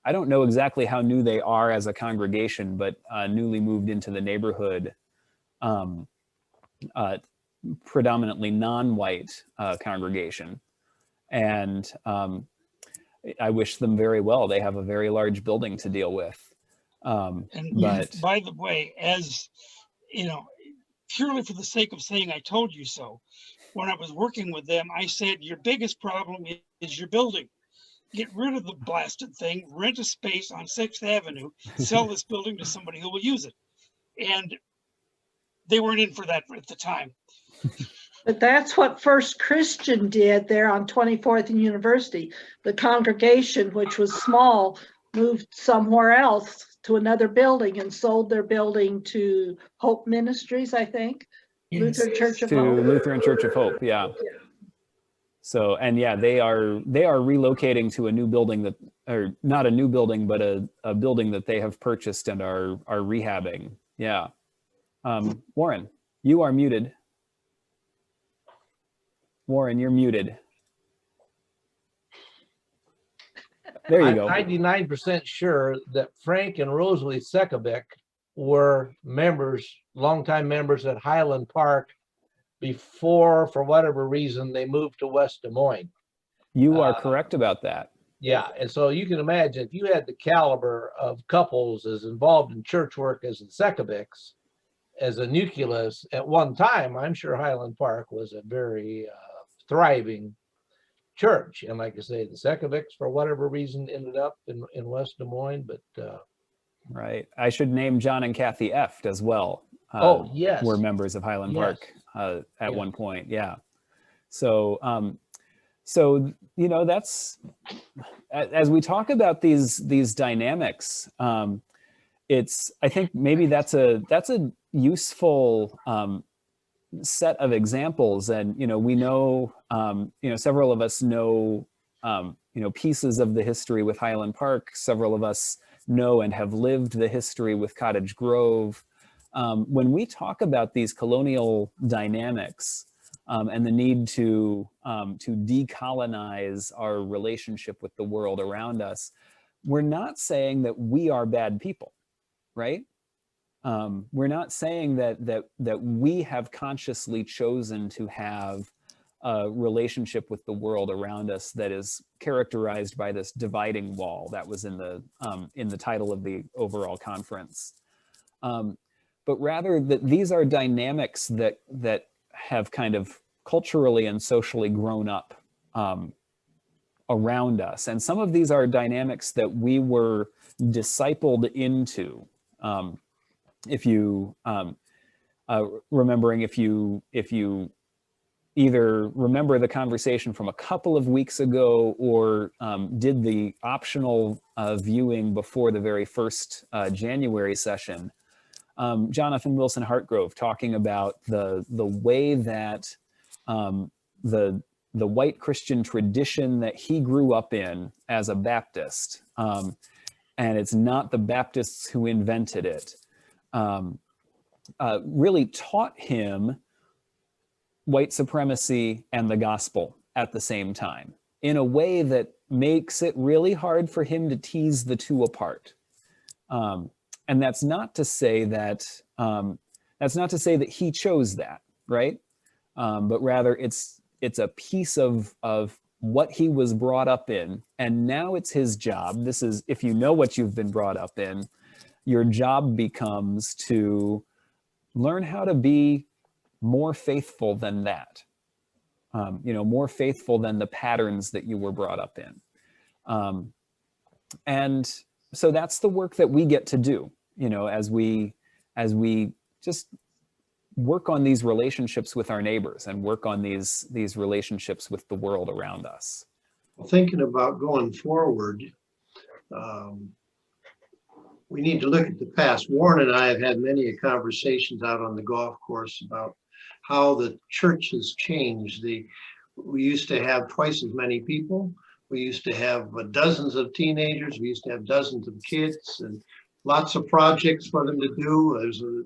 I don't know exactly how new they are as a congregation, but newly moved into the neighborhood, predominantly non-white congregation. And I wish them very well. They have a very large building to deal with. And But by the way, as you know, purely for the sake of saying I told you so, when I was working with them, I said, your biggest problem is your building. Get rid of the blasted thing, rent a space on 6th Avenue, sell this building to somebody who will use it. And they weren't in for that at the time. But that's what First Christian did there on 24th and University. The congregation, which was small, moved somewhere else to another building and sold their building to Hope Ministries, I think. Yes. Lutheran Church of to Hope. Lutheran Church of Hope, yeah. So, and yeah, they are relocating to a new building that, or not a new building, but a building that they have purchased and are rehabbing. Yeah. Warren, you are muted. Warren, you're muted. There you go. I'm 99% sure that Frank and Rosalie Sekabek were members, longtime members at Highland Park before, for whatever reason, they moved to West Des Moines. You are correct about that. Yeah, and so you can imagine if you had the caliber of couples as involved in church work as the Sekabeks, as a nucleus at one time, I'm sure Highland Park was a very thriving church. And like I say, the Sekabeks, for whatever reason, ended up in West Des Moines, but Right. I should name John and Kathy Eft as well. Oh, yes. Were members of Highland Yes. Park at one point. Yeah. So, so that's as we talk about these dynamics. I think maybe that's a useful set of examples, and we know several of us know pieces of the history with Highland Park. Several of us know and have lived the history with Cottage Grove. when we talk about these colonial dynamics and the need to decolonize our relationship with the world around us, we're not saying that we are bad people, right? We're not saying that we have consciously chosen to have a relationship with the world around us that is characterized by this dividing wall that was in the title of the overall conference. But rather that these are dynamics that have kind of culturally and socially grown up around us. And some of these are dynamics that we were discipled into. If you remembering, if you either remember the conversation from a couple of weeks ago or did the optional viewing before the very first January session, Jonathan Wilson Hartgrove talking about the way that the white Christian tradition that he grew up in as a Baptist, and it's not the Baptists who invented it, really taught him white supremacy and the gospel at the same time in a way that makes it really hard for him to tease the two apart. And that's not to say that he chose that, right? But rather it's a piece of what he was brought up in, and now it's his job. This is, if you know what you've been brought up in, your job becomes to learn how to be more faithful than that, more faithful than the patterns that you were brought up in. And so that's the work that we get to do, as we just work on these relationships with our neighbors and work on these relationships with the world around us. Thinking about going forward, we need to look at the past. Warren and I have had many conversations out on the golf course about how the church has changed. We used to have twice as many people. We used to have dozens of teenagers. We used to have dozens of kids and lots of projects for them to do.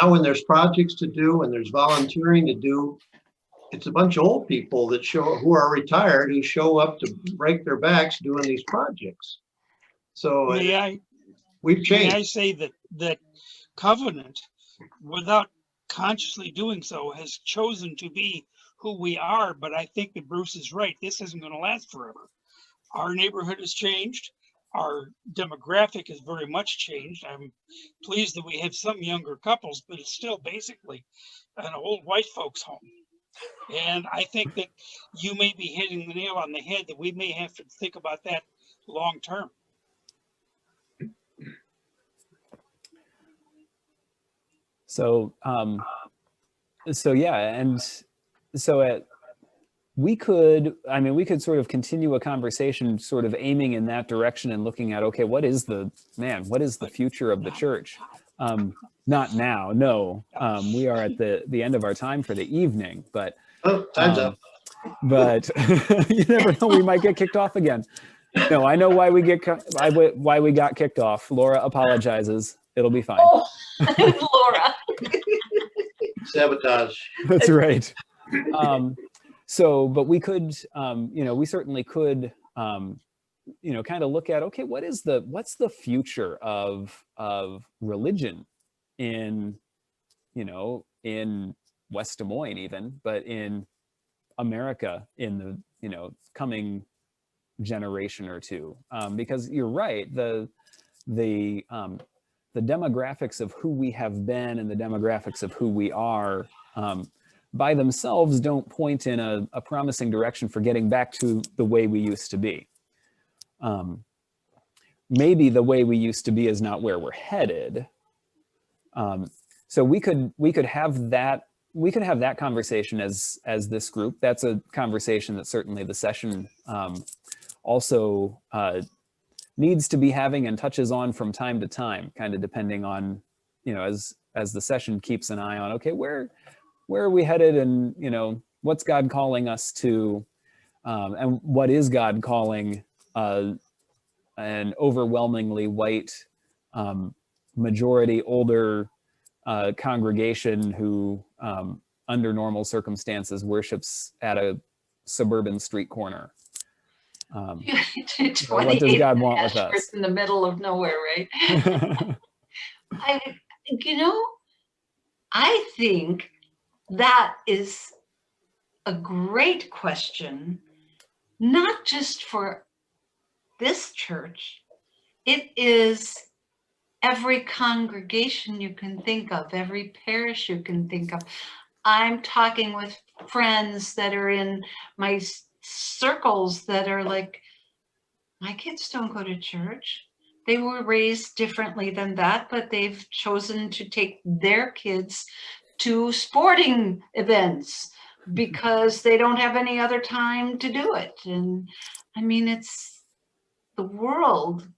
Now when there's projects to do and there's volunteering to do, it's a bunch of old people who are retired who show up to break their backs doing these projects. So we've changed. May I say that Covenant, without consciously doing so, has chosen to be who we are, but I think that Bruce is right. This isn't going to last forever. Our neighborhood has changed. Our demographic has very much changed. I'm pleased that we have some younger couples, but it's still basically an old white folks home. And I think that you may be hitting the nail on the head, that we may have to think about that long term. So, yeah, and so we could sort of continue a conversation sort of aiming in that direction and looking at, okay, what is the future of the church? Not now, no. We are at the end of our time for the evening, but time's up. But you never know, we might get kicked off again. No, I know why we got kicked off. Laura apologizes. It'll be fine. Oh, Laura. Sabotage. That's right. But we could, we certainly could, kind of look at, okay, what's the future of religion in West Des Moines even, but in America in the, coming generation or two, because you're right, the demographics of who we have been and the demographics of who we are by themselves don't point in a promising direction for getting back to the way we used to be. Maybe the way we used to be is not where we're headed. So we could have that conversation as this group. That's a conversation that certainly the session also needs to be having and touches on from time to time, kind of depending on, as the session keeps an eye on, okay, where are we headed, and what's God calling us to, and what is God calling an overwhelmingly white majority older congregation who, under normal circumstances, worships at a suburban street corner. What does God want with us? In the middle of nowhere, right? I think that is a great question, not just for this church. It is every congregation you can think of, every parish you can think of. I'm talking with friends that are in my circles that are like, my kids don't go to church. They were raised differently than that, but they've chosen to take their kids to sporting events because they don't have any other time to do it. And I mean, the world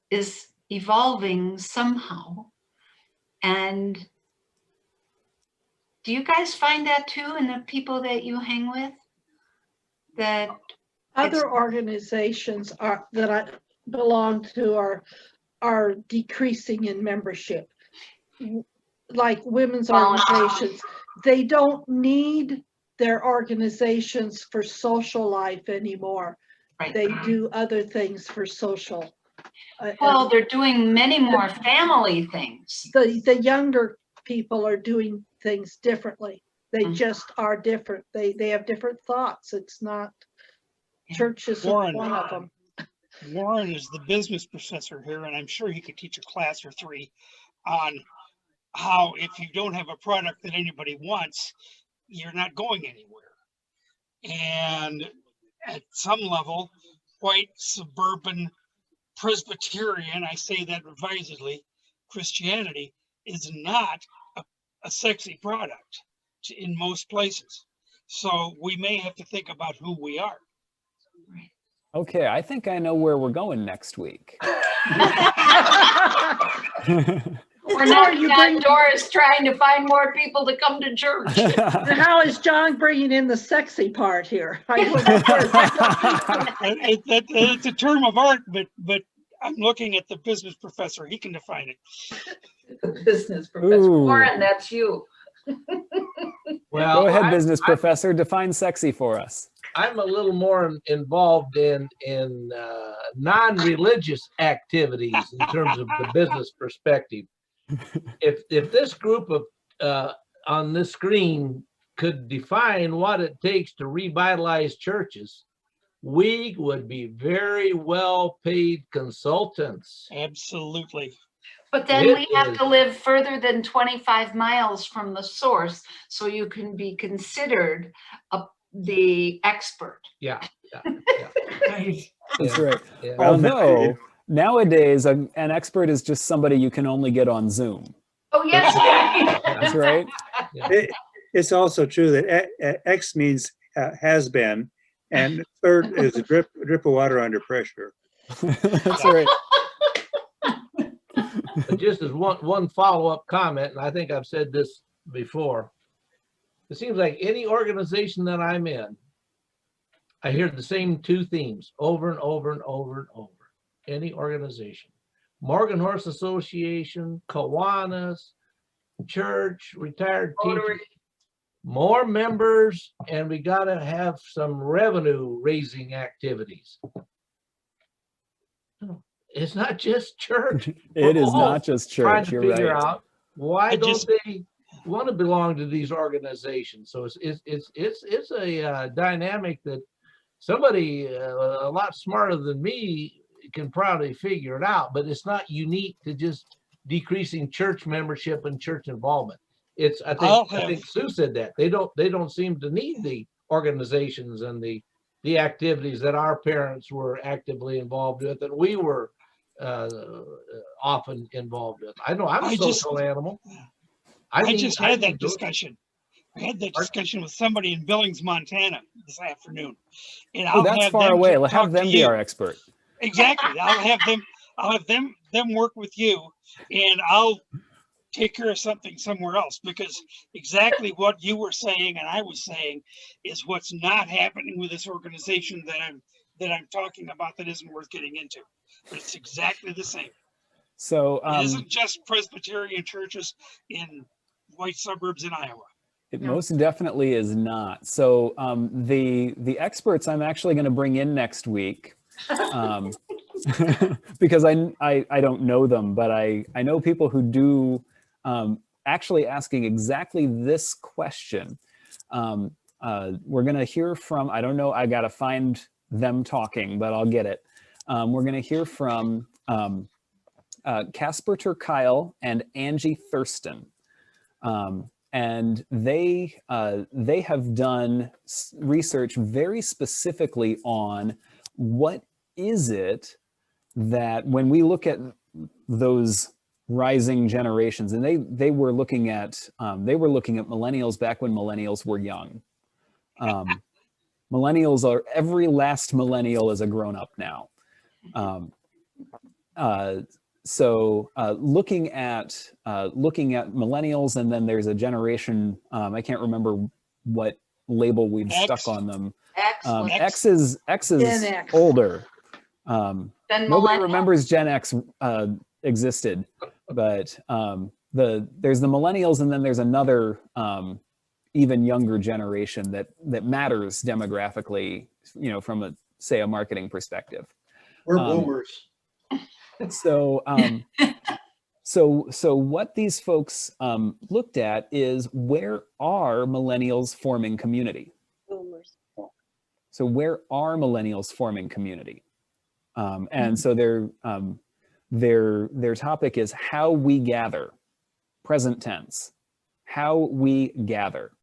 is evolving somehow. And do you guys find that too in the people that you hang with? That other organizations that I belong to are decreasing in membership, like women's organizations. They don't need their organizations for social life anymore. Right. They do other things for social. Well, they're doing many more family things. The younger people are doing things differently. They just are different. They have different thoughts. It's not, church isn't one of them. Warren is the business professor here, and I'm sure he could teach a class or three on how if you don't have a product that anybody wants, you're not going anywhere. And at some level, white suburban Presbyterian, I say that advisedly, Christianity is not a sexy product in most places. So we may have to think about who we are. Okay, I think I know where we're going next week. We're knocking on doors trying to find more people to come to church. How is John bringing in the sexy part here? It's a term of art, but I'm looking at the business professor. He can define it. The business professor. Warren, that's you. Well, go ahead, business professor. Define sexy for us. I'm a little more involved in non-religious activities in terms of the business perspective. If this group of on this screen could define what it takes to revitalize churches, we would be very well paid consultants. Absolutely. But then we have to live further than 25 miles from the source so you can be considered the expert. Yeah. That's right. Yeah. Although nowadays an expert is just somebody you can only get on Zoom. Oh, yes. That's right. It's also true that X means has been, and third is a drip of water under pressure. That's right. But just as one follow-up comment, and I think I've said this before, it seems like any organization that I'm in, I hear the same two themes over and over and over and over. Any organization, Morgan Horse Association, Kiwanis, church, retired teachers, more members, and we got to have some revenue raising activities. It's not just church. It is not just church. Trying to figure right. out why don't they want to belong to these organizations. So it's a dynamic that somebody a lot smarter than me can probably figure it out. But it's not unique to just decreasing church membership and church involvement. It's I think Sue said that they don't seem to need the organizations and the activities that our parents were actively involved with and we were often involved with. I know I'm a social animal. I just had that discussion. I had that discussion with somebody in Billings, Montana this afternoon. And that's far away. We'll have them be our expert. Exactly. I'll have them work with you, and I'll take care of something somewhere else, because exactly what you were saying and I was saying is what's not happening with this organization that I'm talking about that isn't worth getting into. But it's exactly the same. So It isn't just Presbyterian churches in white suburbs in Iowa. it No. most definitely is not. So the experts I'm actually going to bring in next week, because I don't know them, but I know people who do, actually asking exactly this question. We're going to hear from, I don't know, I got to find them talking, but I'll get it. We're going to hear from Casper Kyle and Angie Thurston. And they have done research very specifically on what is it that when we look at those rising generations, and they were looking at millennials back when millennials were young. Millennials are, every last millennial is a grown up now. So looking at millennials, and then there's a generation, I can't remember what label we've stuck on them. X is Gen X. older. Then Nobody millennial. remembers Gen X existed, but there's the millennials, and then there's another even younger generation that matters demographically, from a marketing perspective. We're boomers. So so what these folks looked at is, where are millennials forming community? Boomers. So where are millennials forming community? And so their topic is how we gather, present tense, how we gather.